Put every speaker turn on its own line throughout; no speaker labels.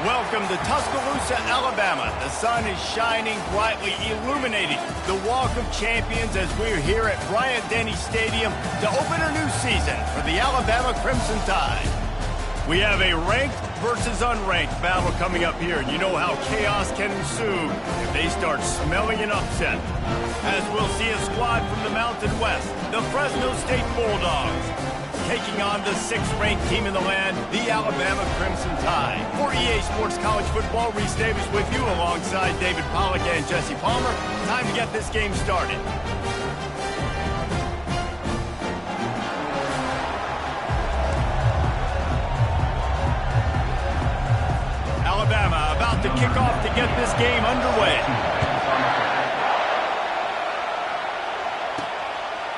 Welcome to Tuscaloosa, Alabama. The sun is shining brightly, illuminating the Walk of Champions as we're here at Bryant-Denny Stadium to open a new season for the Alabama Crimson Tide. We have a ranked versus unranked battle coming up here, and you know how chaos can ensue if they start smelling an upset. As we'll see a squad from the Mountain West, the Fresno State Bulldogs, taking on the 6th-ranked team in the land, the Alabama Crimson Tide. For EA Sports College Football, Reese Davis with you alongside David Pollack and Jesse Palmer. Time to get this game started. Alabama about to kick off to get this game underway.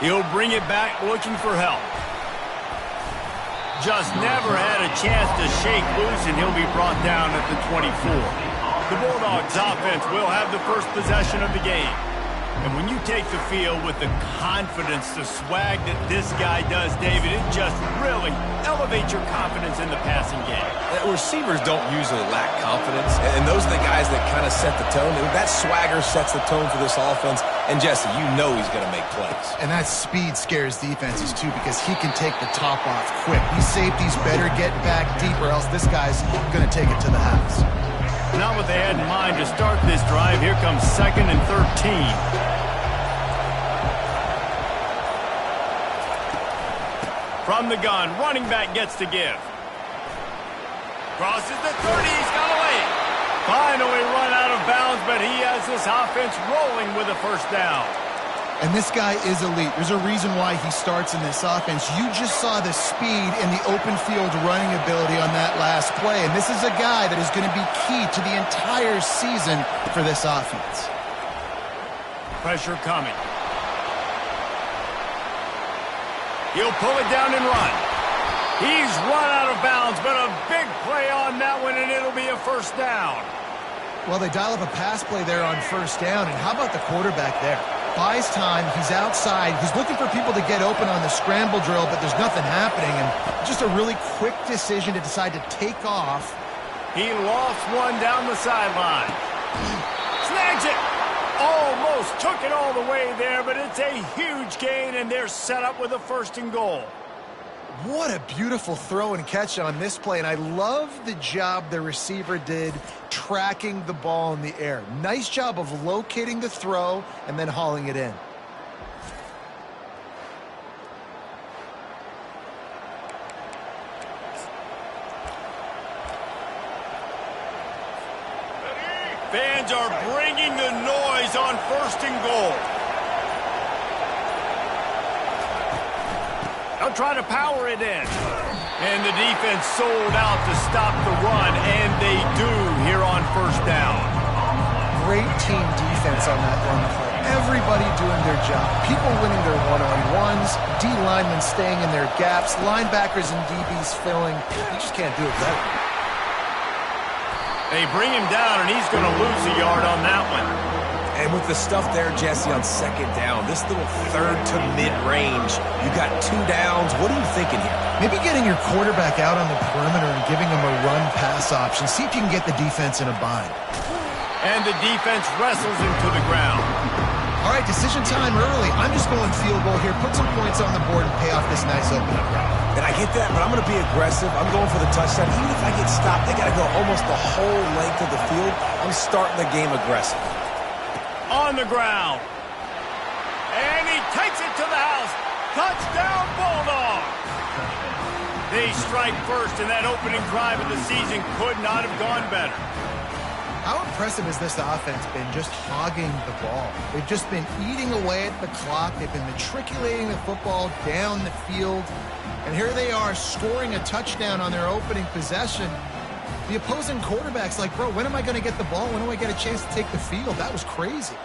He'll bring it back looking for help. Just never had a chance to shake loose, and he'll be brought down at the 24. The Bulldogs offense will have the first possession of the game. And when you take the field with the confidence, the swag that this guy does, David, it just really elevates your confidence in the passing game.
Receivers don't usually lack confidence, and those are the guys that kind of set the tone. That swagger sets the tone for this offense, and Jesse, you know he's going to make plays.
And that speed scares defenses, too, because he can take the top off quick. These safeties better get back deep, or else this guy's going to take it to the house.
Not what they had in mind to start this drive. Here comes 2nd and 13. From the gun, running back gets to give. Crosses the 30, he's got away. Finally run out of bounds, but he has this offense rolling with a first down.
And this guy is elite. There's a reason why he starts in this offense. You just saw the speed and the open field running ability on that last play. And this is a guy that is going to be key to the entire season for this offense.
Pressure coming. He'll pull it down and run. He's run out of bounds, but a big play on that one, and it'll be a first down.
Well, they dial up a pass play there on first down, and how about the quarterback there? Buys time, he's outside, he's looking for people to get open on the scramble drill, but there's nothing happening, and just a really quick decision to decide to take off.
He lost one down the sideline. Snags it! Almost took it all the way there, but it's a huge gain, and they're set up with a 1st and goal.
What a beautiful throw and catch on this play, and I love the job the receiver did tracking the ball in the air. Nice job of locating the throw and then hauling it in.
Fans are bringing the noise on 1st and goal. They'll try to power it in. And the defense sold out to stop the run, and they do here on 1st down.
Great team defense on that run play. Everybody doing their job. People winning their one-on-ones, D linemen staying in their gaps, linebackers and DBs filling. You just can't do it better.
They bring him down, and he's going to lose a yard on that one.
And with the stuff there, Jesse, on 2nd down, this little 3rd to mid-range, you got 2 downs. What are you thinking here?
Maybe getting your quarterback out on the perimeter and giving him a run-pass option. See if you can get the defense in a bind.
And the defense wrestles him to the ground.
All right, decision time early. I'm just going field goal here. Put some points on the board and pay off this nice opening drive.
And I get that, but I'm going to be aggressive. I'm going for the touchdown. Even if I get stopped, they got to go almost the whole length of the field. I'm starting the game aggressive.
On the ground. And he takes it to the house. Touchdown, Bulldogs. They strike first, and that opening drive of the season could not have gone better.
How impressive has this offense been just hogging the ball? They've just been eating away at the clock. They've been matriculating the football down the field. And here they are scoring a touchdown on their opening possession. The opposing quarterback's like, bro, when am I going to get the ball? When do I get a chance to take the field? That was crazy.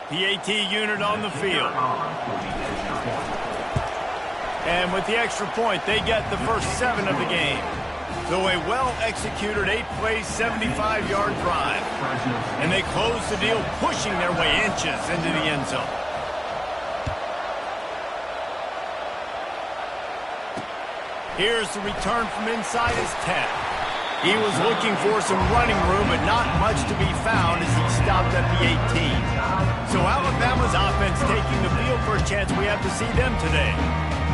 PAT unit on the field. And with the extra point, they get the first 7 of the game. So a well-executed 8-play, 75-yard drive. And they close the deal, pushing their way inches into the end zone. Here's the return from inside his 10. He was looking for some running room, but not much to be found as he stopped at the 18. So Alabama's offense taking the field for a chance we have to see them today.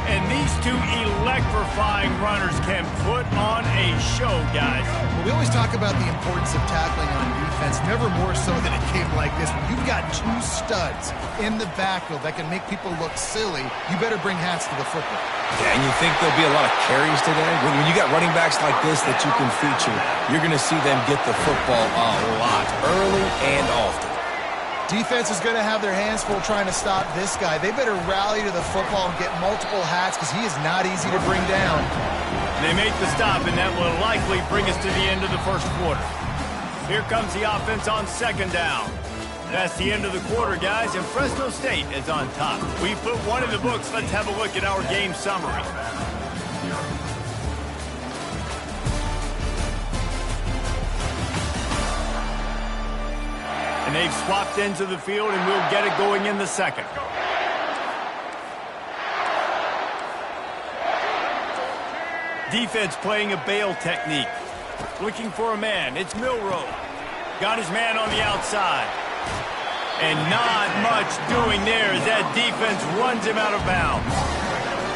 And these two electrifying runners can put on a show, guys.
Well, we always talk about the importance of tackling on defense, never more so than a game like this. When you've got two studs in the backfield that can make people look silly, you better bring hats to the football.
Yeah, and you think there'll be a lot of carries today? When you got running backs like this that you can feature, you're going to see them get the football a lot, early and often.
Defense is going to have their hands full trying to stop this guy. They better rally to the football and get multiple hats because he is not easy to bring down.
They make the stop, and that will likely bring us to the end of the first quarter. Here comes the offense on second down. That's the end of the quarter, guys, and Fresno State is on top. We put one in the books. Let's have a look at our game summary. And they've swapped ends of the field, and we'll get it going in the second. Defense playing a bail technique. Looking for a man. It's Milroe. Got his man on the outside. And not much doing there as that defense runs him out of bounds.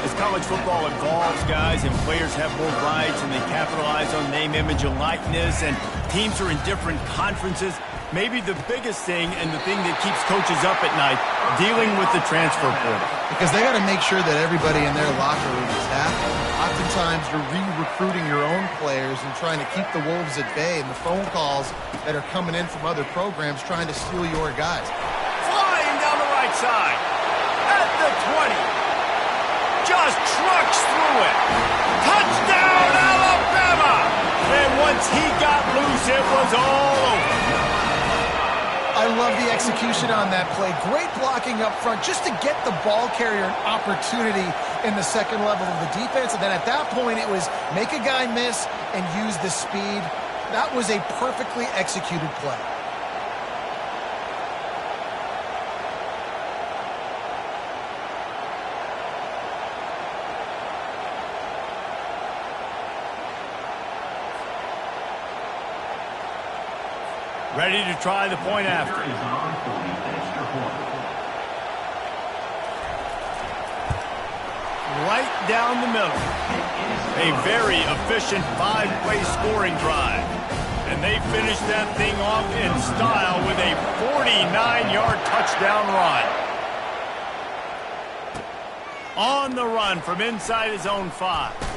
As college football evolves, guys, and players have more rights and they capitalize on name, image, and likeness, and teams are in different conferences, maybe the biggest thing and the thing that keeps coaches up at night, dealing with the transfer portal.
Because they got to make sure that everybody in their locker room is happy. Oftentimes, you're re-recruiting your own players and trying to keep the wolves at bay, and the phone calls that are coming in from other programs trying to steal your guys.
Flying down the right side. At the 20. Just trucks through it. Touchdown, Alabama! And once he got loose, it was all over.
I love the execution on that play. Great blocking up front just to get the ball carrier an opportunity in the second level of the defense. And then at that point, it was make a guy miss and use the speed. That was a perfectly executed play.
Ready to try the point after. Right down the middle. A very efficient 5-play scoring drive. And they finished that thing off in style with a 49-yard touchdown run. On the run from inside his own 5.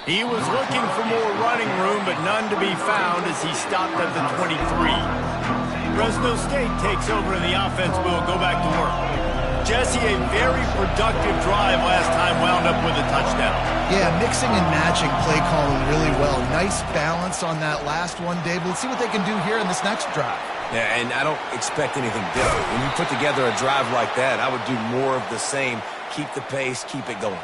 He was looking for more running room, but none to be found as he stopped at the 23. Fresno State takes over and the offense will go back to work. Jesse, a very productive drive last time, wound up with a touchdown.
Yeah, mixing and matching play calling really well. Nice balance on that last one, Dave. Let's see what they can do here in this next drive.
Yeah, and I don't expect anything different. When you put together a drive like that, I would do more of the same. Keep the pace, keep it going.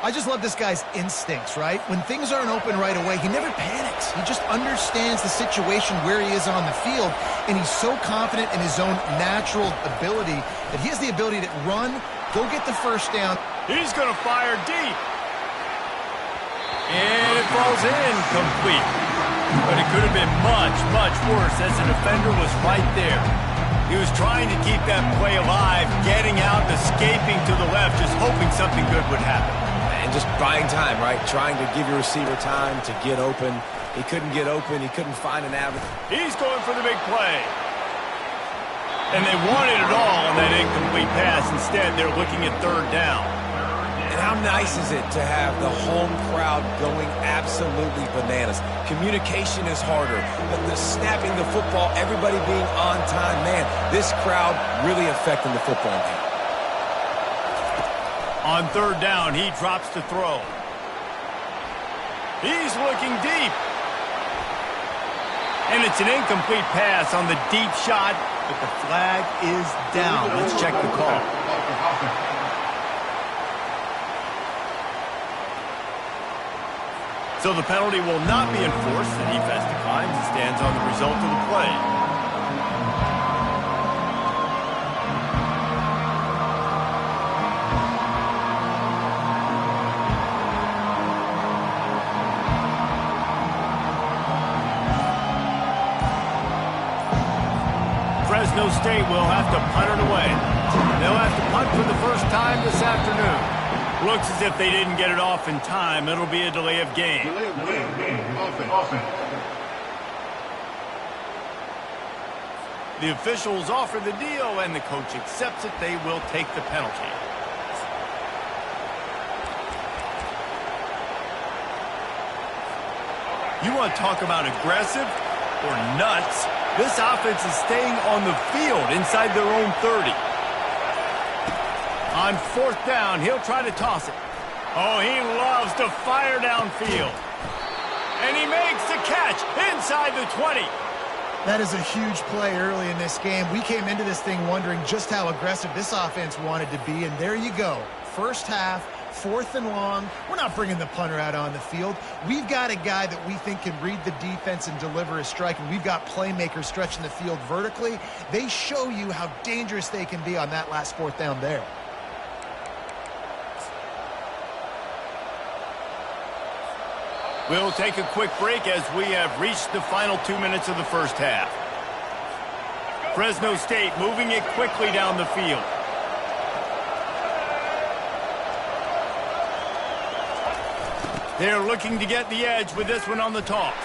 I just love this guy's instincts, right? When things aren't open right away, he never panics. He just understands the situation where he is on the field, and he's so confident in his own natural ability that he has the ability to run, go get the first down.
He's going to fire deep. And it falls in complete. But it could have been much, much worse as the defender was right there. He was trying to keep that play alive, getting out, escaping to the left, just hoping something good would happen.
And just buying time, right? Trying to give your receiver time to get open. He couldn't get open. He couldn't find an avenue.
He's going for the big play. And they wanted it all on that incomplete pass. Instead, they're looking at third down.
And how nice is it to have the home crowd going absolutely bananas? Communication is harder. The snapping the football, everybody being on time. Man, this crowd really affecting the football game.
On third down, he drops to throw. He's looking deep. And it's an incomplete pass on the deep shot, but the flag is down. Let's check the call. So the penalty will not be enforced. The defense declines and stands on the result of the play. State will have to punt it away. They'll have to punt for the first time this afternoon. Looks as if they didn't get it off in time. It'll be a delay of game. Offense. The officials offer the deal, and the coach accepts it. They will take the penalty. You want to talk about aggressive or nuts? This offense is staying on the field inside their own 30. On fourth down, he'll try to toss it. Oh, he loves to fire downfield. And he makes the catch inside the 20.
That is a huge play early in this game. We came into this thing wondering just how aggressive this offense wanted to be, and there you go. First half, 4th and long. We're not bringing the punter out on the field. We've got a guy that we think can read the defense and deliver a strike, and we've got playmakers stretching the field vertically. They show you how dangerous they can be on that last 4th down there.
We'll take a quick break as we have reached the final 2 minutes of the first half. Fresno State moving it quickly down the field. They're looking to get the edge with this one on the toss.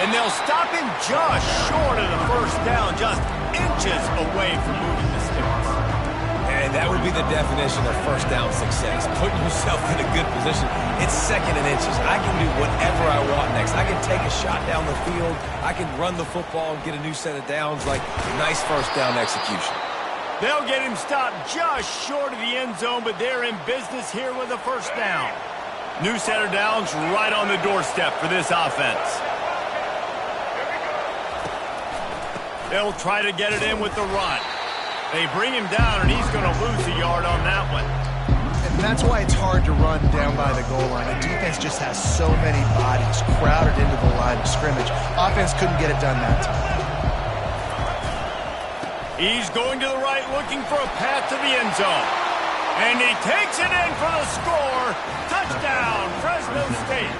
And they'll stop him just short of the first down, just inches away from moving the sticks.
And that would be the definition of first down success. Putting yourself in a good position. It's 2nd and inches. I can do whatever I want next. I can take a shot down the field. I can run the football and get a new set of downs. Like, nice first down execution.
They'll get him stopped just short of the end zone, but they're in business here with a first down. New set of downs right on the doorstep for this offense. They'll try to get it in with the run. They bring him down, and he's going to lose a yard on that one.
And that's why it's hard to run down by the goal line. The defense just has so many bodies crowded into the line of scrimmage. Offense couldn't get it done that time.
He's going to the right, looking for a path to the end zone. And he takes it in for the score. Touchdown, Fresno State.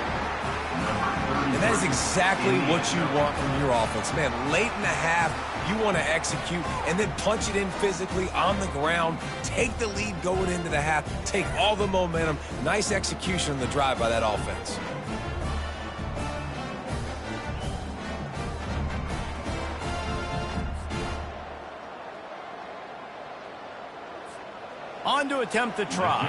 And that is exactly what you want from your offense. Man, late in the half, you want to execute and then punch it in physically on the ground. Take the lead going into the half. Take all the momentum. Nice execution on the drive by that offense.
On to attempt the try.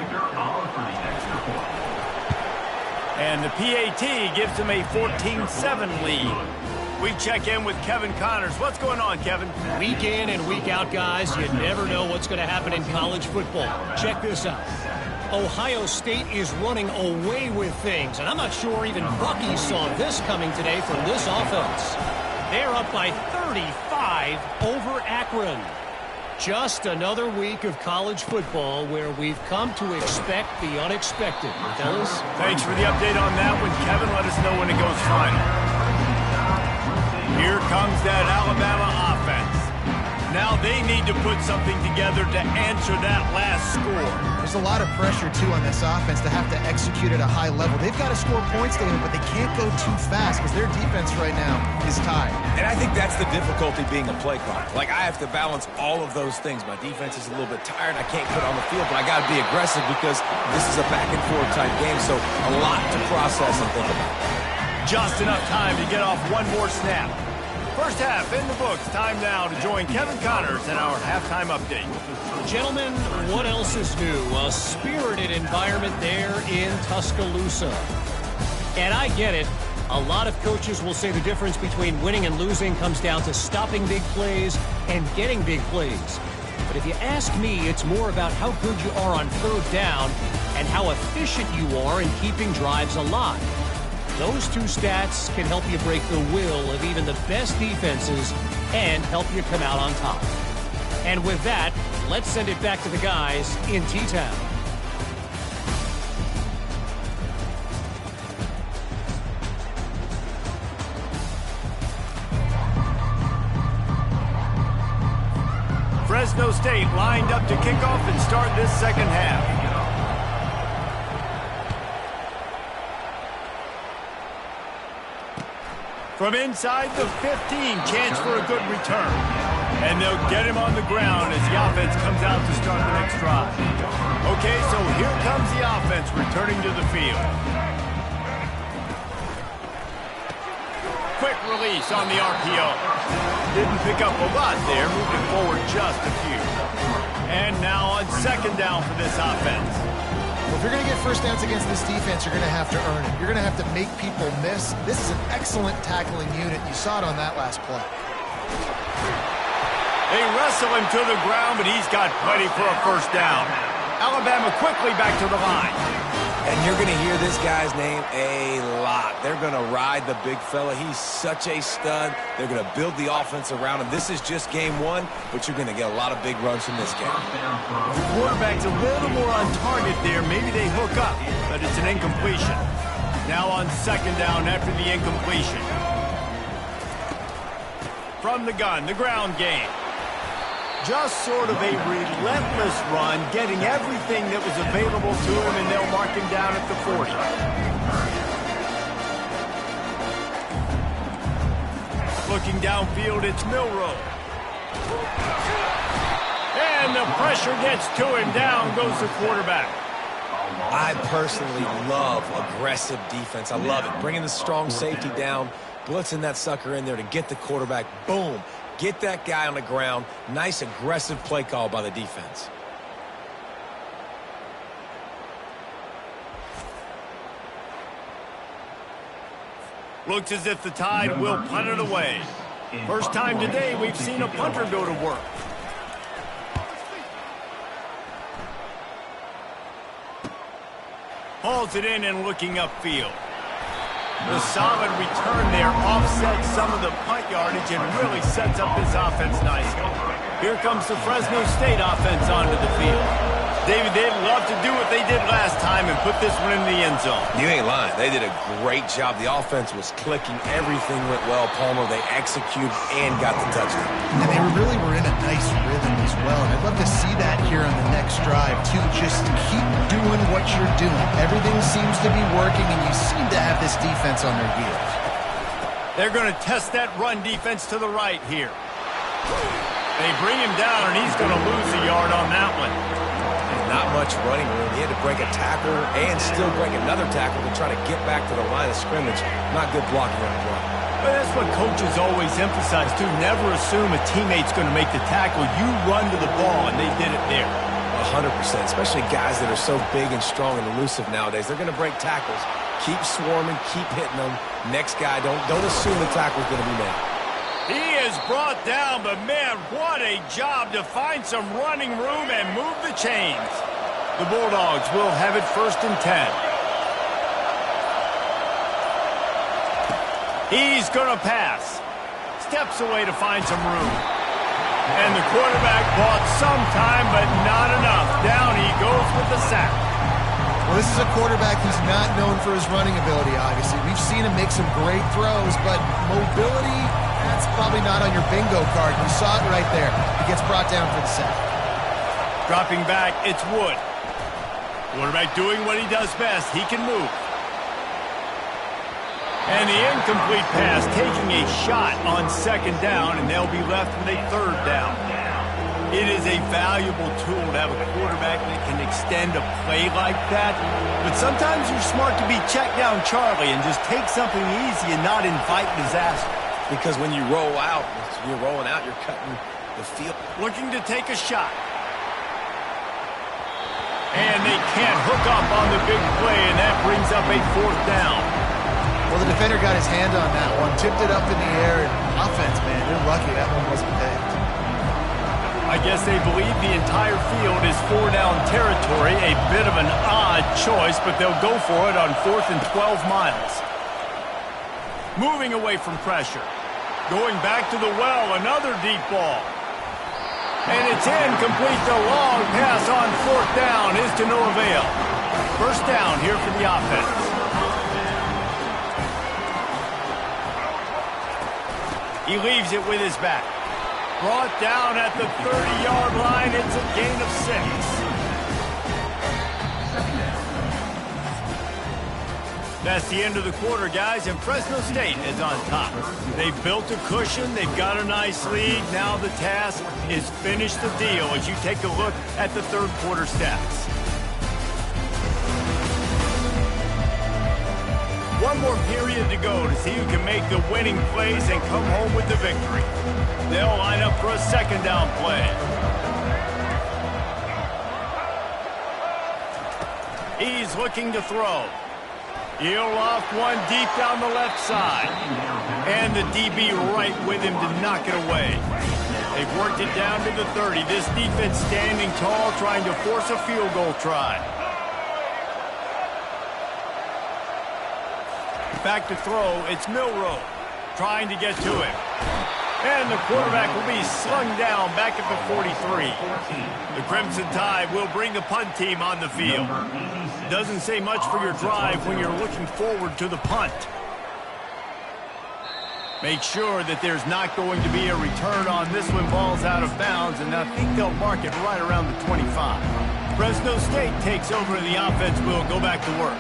And the PAT gives them a 14-7 lead. We check in with Kevin Connors. What's going on, Kevin?
Week in and week out, guys, you never know what's going to happen in college football. Check this out. Ohio State is running away with things, and I'm not sure even Bucky saw this coming today from this offense. They're up by 35 over Akron. Just another week of college football where we've come to expect the unexpected. Fellas?
Thanks for the update on that one, Kevin. Let us know when it goes final. Here comes that Alabama offense. Now they need to put something together to answer that last score.
There's a lot of pressure, too, on this offense to have to execute at a high level. They've got to score points, David, but they can't go too fast because their defense right now is tired.
And I think that's the difficulty being a play caller. Like, I have to balance all of those things. My defense is a little bit tired. I can't put on the field, but I got to be aggressive because this is a back-and-forth type game, so a lot to process and think about.
Just enough time to get off one more snap. First half in the books. Time now to join Kevin Connors in our halftime update.
Gentlemen, what else is new? A spirited environment there in Tuscaloosa. And I get it. A lot of coaches will say the difference between winning and losing comes down to stopping big plays and getting big plays. But if you ask me, it's more about how good you are on third down and how efficient you are in keeping drives alive. Those two stats can help you break the will of even the best defenses and help you come out on top. And with that, let's send it back to the guys in T-Town.
Fresno State lined up to kick off and start this second half. From inside the 15, chance for a good return. And they'll get him on the ground as the offense comes out to start the next drive. Okay, so here comes the offense returning to the field. Quick release on the RPO. Didn't pick up a lot there, moving forward just a few. And now on second down for this offense.
Well, if you're going to get first downs against this defense, you're going to have to earn it. You're going to have to make people miss. This is an excellent tackling unit. You saw it on that last play.
They wrestle him to the ground, but he's got plenty for a first down. Alabama quickly back to the line.
And you're going to hear this guy's name a lot. They're going to ride the big fella. He's such a stud. They're going to build the offense around him. This is just game one, but you're going to get a lot of big runs from this game.
The quarterback's a little more on target there. Maybe they hook up, but it's an incompletion. Now on second down after the incompletion. From the gun, the ground game. Just sort of a relentless run, getting everything that was available to him, and they'll mark him down at the 40. Looking downfield, it's Milroe. And the pressure gets to him. Down goes the quarterback.
I personally love aggressive defense. I love it. Bringing the strong safety down, blitzing that sucker in there to get the quarterback. Boom. Get that guy on the ground. Nice aggressive play call by the defense.
Looks as if the Tide will punt it away. First time today we've seen a punter go to work. Hauls it in and looking upfield. The solid return there offsets some of the punt yardage and really sets up this offense nicely. Here comes the Fresno State offense onto the field. David, they'd love to do what they did last time and put this one in the end zone.
You ain't lying. They did a great job. The offense was clicking. Everything went well, Palmer. They executed and got the touchdown.
And they really were in a nice rhythm as well. And I'd love to see that here on the next drive, too. Just keep doing what you're doing. Everything seems to be working, and you seem to have this defense on their heels.
They're going to test that run defense to the right here. They bring him down, and he's going to lose a yard on that one.
Not much running room. He had to break a tackle and still break another tackle to try to get back to the line of scrimmage. Not good blocking on the run.
But that's what coaches always emphasize, too. Never assume a teammate's going to make the tackle. You run to the ball, and they did it there.
100%, especially guys that are so big and strong and elusive nowadays. They're going to break tackles. Keep swarming, keep hitting them. Next guy, don't assume the tackle's going to be made.
He is brought down, but man, what a job to find some running room and move the chains. The Bulldogs will have it 1st and 10. He's going to pass. Steps away to find some room. And the quarterback bought some time, but not enough. Down he goes with the sack.
Well, this is a quarterback who's not known for his running ability, obviously. We've seen him make some great throws, but mobility, that's probably not on your bingo card. You saw it right there. He gets brought down for the sack.
Dropping back, it's Wood. Quarterback doing what he does best. He can move. And the incomplete pass taking a shot on second down, and they'll be left with a 3rd down. It is a valuable tool to have a quarterback that can extend a play like that. But sometimes you're smart to be check down Charlie and just take something easy and not invite disaster.
Because when you roll out, you're rolling out, you're cutting the field.
Looking to take a shot. And they can't hook up on the big play, and that brings up a 4th down.
Well, the defender got his hand on that one, tipped it up in the air, and offense, man, they're lucky that one wasn't pegged.
I guess they believe the entire field is 4-down territory. A bit of an odd choice, but they'll go for it on 4th and 12 miles. Moving away from pressure. Going back to the well, another deep ball. And it's incomplete. The long pass on 4th down is to no avail. 1st down here for the offense. He leaves it with his back. Brought down at the 30-yard line. It's a gain of 6. That's the end of the quarter, guys, and Fresno State is on top. They've built a cushion. They've got a nice lead. Now the task is finish the deal as you take a look at the third quarter stats. One more period to go to see who can make the winning plays and come home with the victory. They'll line up for a second down play. He's looking to throw. He'll off one deep down the left side. And the DB right with him to knock it away. They've worked it down to the 30. This defense standing tall, trying to force a field goal try. Back to throw, it's Milroe trying to get to it. And the quarterback will be slung down back at the 43. The Crimson Tide will bring the punt team on the field. Doesn't say much for your drive when you're looking forward to the punt. Make sure that there's not going to be a return on this when ball's out of bounds, and I think they'll mark it right around the 25. Fresno State takes over, and the offense will go back to work.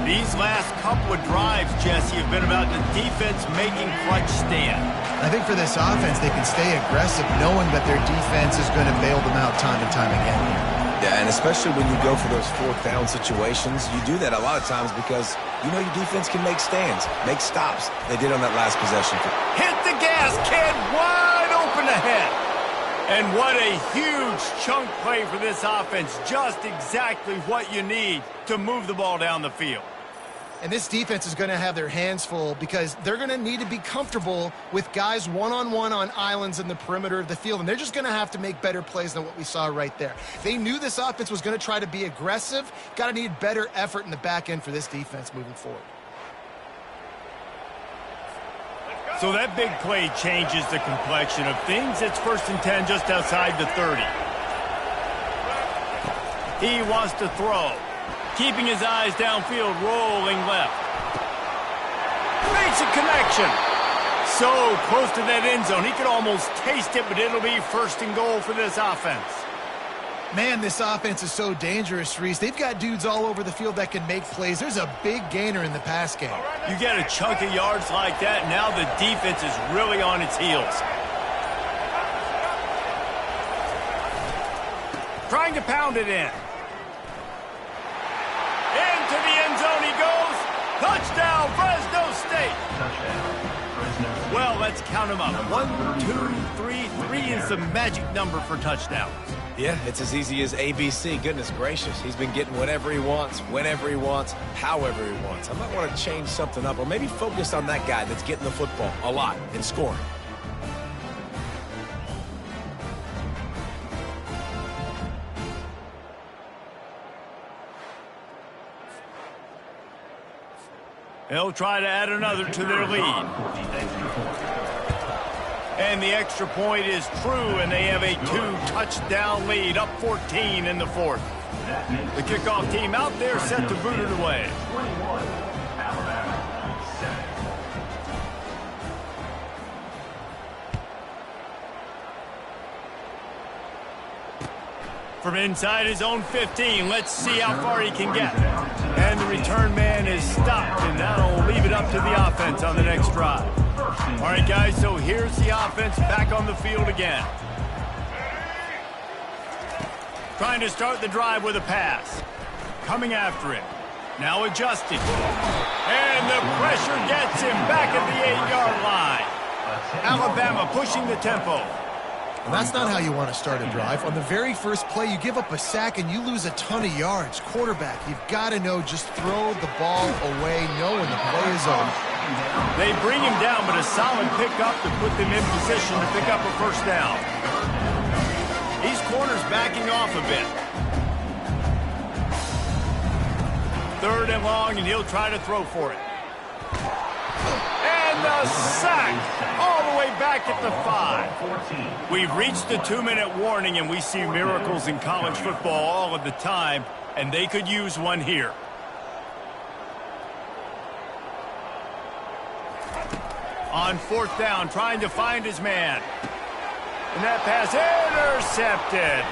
These last couple of drives, Jesse, have been about the defense making clutch stand.
I think for this offense, they can stay aggressive knowing that their defense is going to bail them out time and time again here.
Yeah, and especially when you go for those fourth down situations, you do that a lot of times because you know your defense can make stands, make stops. They did on that last possession.
Hit the gas, kid! Wide open ahead! And what a huge chunk play for this offense. Just exactly what you need to move the ball down the field.
And this defense is going to have their hands full because they're going to need to be comfortable with guys one-on-one on islands in the perimeter of the field. And they're just going to have to make better plays than what we saw right there. They knew this offense was going to try to be aggressive. Got to need better effort in the back end for this defense moving forward.
So that big play changes the complexion of things. It's 1st and 10 just outside the 30. He wants to throw. Keeping his eyes downfield, rolling left. Makes a connection. So close to that end zone. He could almost taste it, but it'll be 1st and goal for this offense.
Man, this offense is so dangerous, Reese. They've got dudes all over the field that can make plays. There's a big gainer in the pass game.
You get a chunk of yards like that, now the defense is really on its heels. Trying to pound it in. Into the end zone he goes. Touchdown, Fresno State. Well, let's count them up. 1, 2, 3. 3 is the magic number for touchdowns.
Yeah, it's as easy as ABC. Goodness gracious. He's been getting whatever he wants, whenever he wants, however he wants. I might want to change something up or maybe focus on that guy that's getting the football a lot and scoring.
They'll try to add another to their lead. And the extra point is true, and they have a 2-touchdown lead, up 14 in the 4th. The kickoff team out there set to boot it away. From inside his own 15, let's see how far he can get. And the return man is stopped, and that'll leave it up to the offense on the next drive. All right, guys, so here's the offense back on the field again. Trying to start the drive with a pass. Coming after it. Now adjusting. And the pressure gets him back at the 8-yard line. Alabama pushing the tempo.
And that's not how you want to start a drive. On the very first play, you give up a sack and you lose a ton of yards. Quarterback, you've got to know, just throw the ball away, know when the play is over.
They bring him down, but a solid pickup to put them in position to pick up a 1st down. These corners backing off a bit. 3rd and long, and he'll try to throw for it. And the sack all the way back at the 5. We've reached the 2-minute warning, and we see miracles in college football all of the time, and they could use one here. On 4th down, trying to find his man. And that pass intercepted.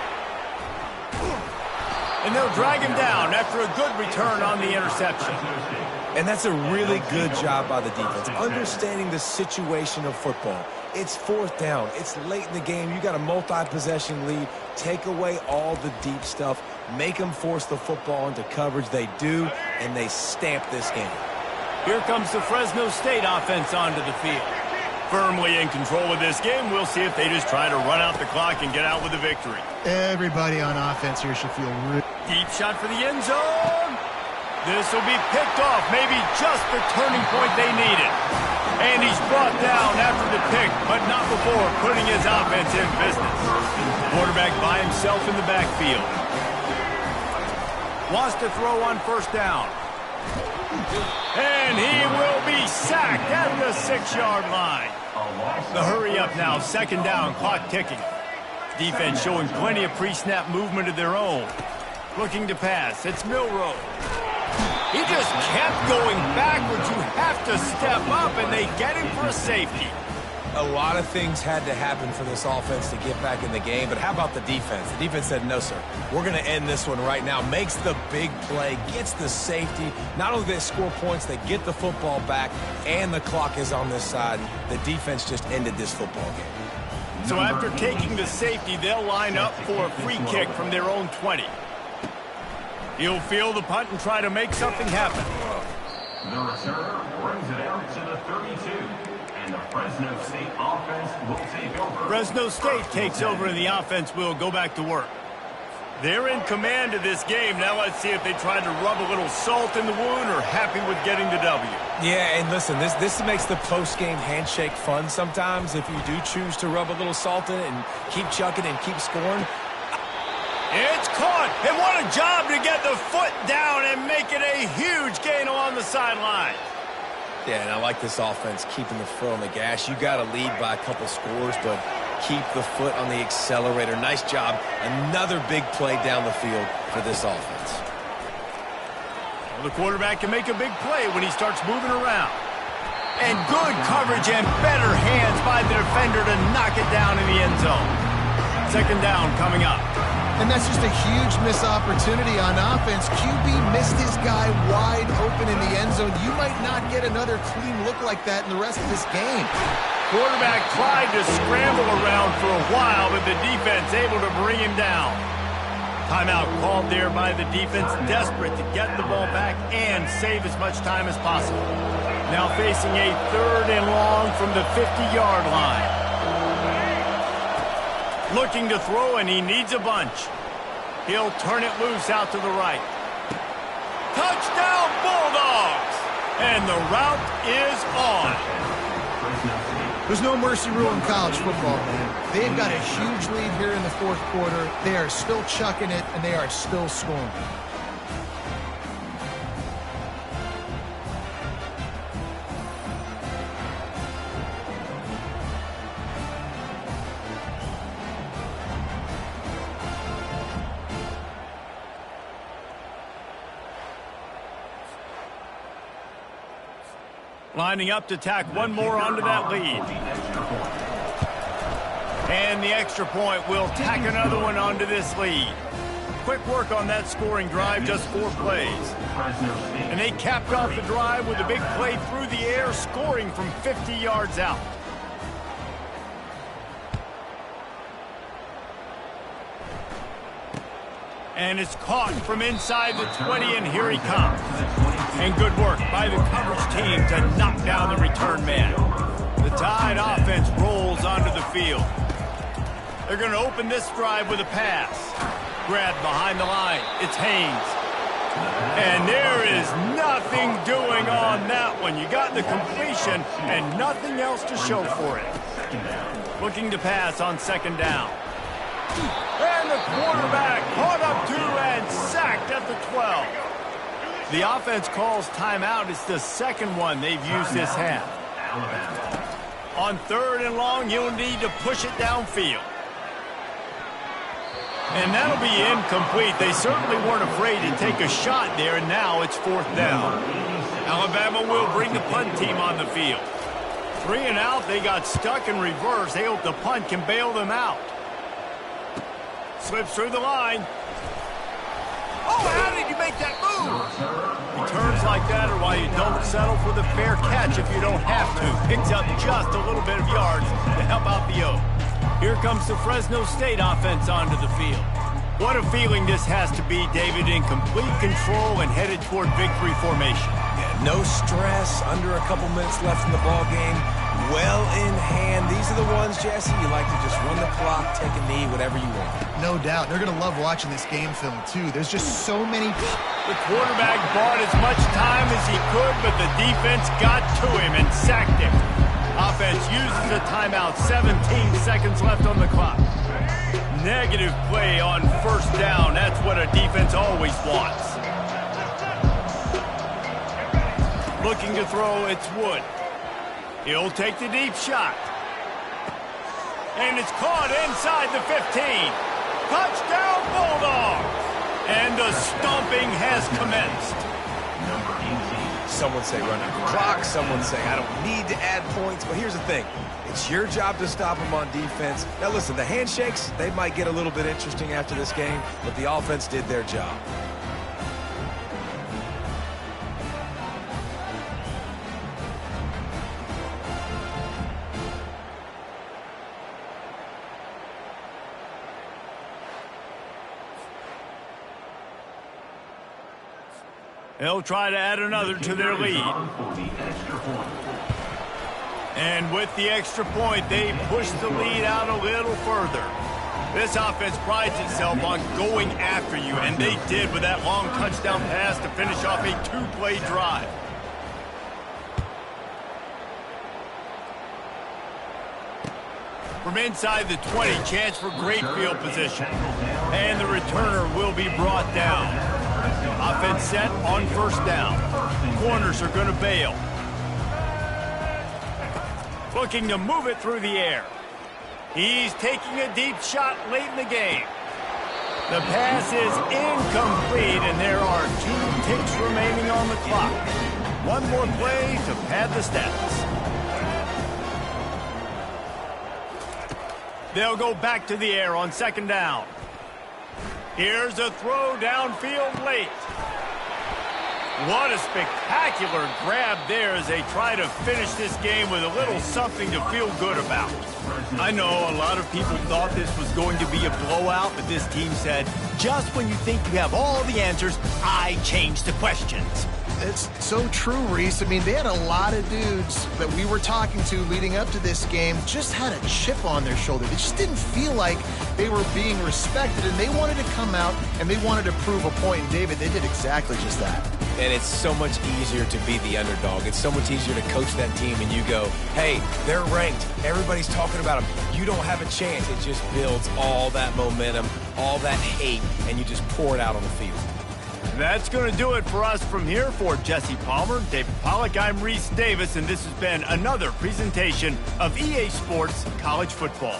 And they'll drag him down after a good return on the interception.
And that's a really good job by the defense, understanding the situation of football. It's fourth down. It's late in the game. You got a multi-possession lead. Take away all the deep stuff. Make them force the football into coverage. They do, and they stamp this game.
Here comes the Fresno State offense onto the field. Firmly in control of this game. We'll see if they just try to run out the clock and get out with a victory.
Everybody on offense here should feel really...
Deep shot for the end zone. This will be picked off. Maybe just the turning point they needed. And he's brought down after the pick, but not before putting his offense in business. Quarterback by himself in the backfield. Wants to throw on first down. And he will be sacked at the 6-yard line. The hurry up now, second down, clock ticking. Defense showing plenty of pre-snap movement of their own. Looking to pass, it's Milroe. He just kept going backwards. You have to step up, and they get him for a safety.
A lot of things had to happen for this offense to get back in the game, but how about the defense? The defense said, no, sir. We're going to end this one right now. Makes the big play, gets the safety. Not only do they score points, they get the football back, and the clock is on this side. The defense just ended this football game.
So after taking the safety, they'll line up for a free kick from their own 20. He'll field the punt and try to make something happen.
The returner brings it out to the 32. And the Fresno State offense will take over.
Fresno State takes over and the offense will go back to work. They're in command of this game. Now let's see if they try to rub a little salt in the wound or happy with getting the W.
Yeah, and listen, this makes the post-game handshake fun sometimes if you do choose to rub a little salt in it and keep chucking and keep scoring.
It's caught, and what a job to get the foot down and make it a huge gain along the sideline.
Yeah, and I like this offense keeping the foot on the gas. You got to lead by a couple scores, but keep the foot on the accelerator. Nice job. Another big play down the field for this offense.
Well, the quarterback can make a big play when he starts moving around. And good coverage and better hands by the defender to knock it down in the end zone. Second down coming up.
And that's just a huge missed opportunity on offense. QB missed his guy wide open in the end zone. You might not get another clean look like that in the rest of this game.
Quarterback tried to scramble around for a while, but the defense able to bring him down. Timeout called there by the defense, desperate to get the ball back and save as much time as possible. Now facing a third and long from the 50-yard line. Looking to throw, and he needs a bunch. He'll turn it loose out to the right. Touchdown, Bulldogs! And the route is on.
There's no mercy rule in college football, man. They've got a huge lead here in the fourth quarter. They are still chucking it, and they are still scoring.
Lining up to tack one more onto that lead. And the extra point will tack another one onto this lead. Quick work on that scoring drive, just 4 plays. And they capped off the drive with a big play through the air, scoring from 50 yards out. And it's caught from inside the 20, and here he comes. And good work by the coverage team to knock down the return man. The Tide offense rolls onto the field. They're going to open this drive with a pass. Grabbed behind the line. It's Haynes. And there is nothing doing on that one. You got the completion and nothing else to show for it. Looking to pass on second down. And the quarterback caught up to and sacked at the 12. The offense calls timeout. It's the second one they've used this half. On third and long, you'll need to push it downfield. And that'll be incomplete. They certainly weren't afraid to take a shot there, and now it's fourth down. Alabama will bring the punt team on the field. 3 and out, they got stuck in reverse. They hope the punt can bail them out. Slips through the line. Oh, how did you make that move? Returns like that are why you don't settle for the fair catch if you don't have to. Picks up just a little bit of yards to help out the O. Here comes the Fresno State offense onto the field. What a feeling this has to be, David, in complete control and headed toward victory formation.
Yeah, no stress, under a couple minutes left in the ball game. Well in hand. These are the ones, Jesse, you like to just run the clock, take a knee, whatever you want.
No doubt. They're going to love watching this game film, too. There's just so many...
The quarterback bought as much time as he could, but the defense got to him and sacked him. Offense uses a timeout, 17 seconds left on the clock. Negative play on first down. That's what a defense always wants. Looking to throw, it's Wood. He'll take the deep shot. And it's caught inside the 15. Touchdown, Bulldogs! And the stomping has commenced.
Some would say run out the clock. Some would say I don't need to add points. But here's the thing. It's your job to stop them on defense. Now, listen, the handshakes, they might get a little bit interesting after this game, but the offense did their job.
They'll try to add another to their lead. And with the extra point, they push the lead out a little further. This offense prides itself on going after you, and they did with that long touchdown pass to finish off a two-play drive. From inside the 20, chance for great field position. And the returner will be brought down. Offense set on first down. Corners are going to bail. Looking to move it through the air. He's taking a deep shot late in the game. The pass is incomplete, and there are 2 ticks remaining on the clock. One more play to pad the stats. They'll go back to the air on second down. Here's a throw downfield late. What a spectacular grab there as they try to finish this game with a little something to feel good about. I know a lot of people thought this was going to be a blowout, but this team said, just when you think you have all the answers, I change the questions.
It's so true, Reese. I mean, they had a lot of dudes that we were talking to leading up to this game just had a chip on their shoulder. They just didn't feel like they were being respected, and they wanted to come out and they wanted to prove a point. And David, they did exactly just that.
And it's so much easier to be the underdog. It's so much easier to coach that team and you go, hey, they're ranked. Everybody's talking about them. You don't have a chance. It just builds all that momentum, all that hate, and you just pour it out on the field.
That's going to do it for us from here. For Jesse Palmer, David Pollack, I'm Reese Davis, and this has been another presentation of EA Sports College Football.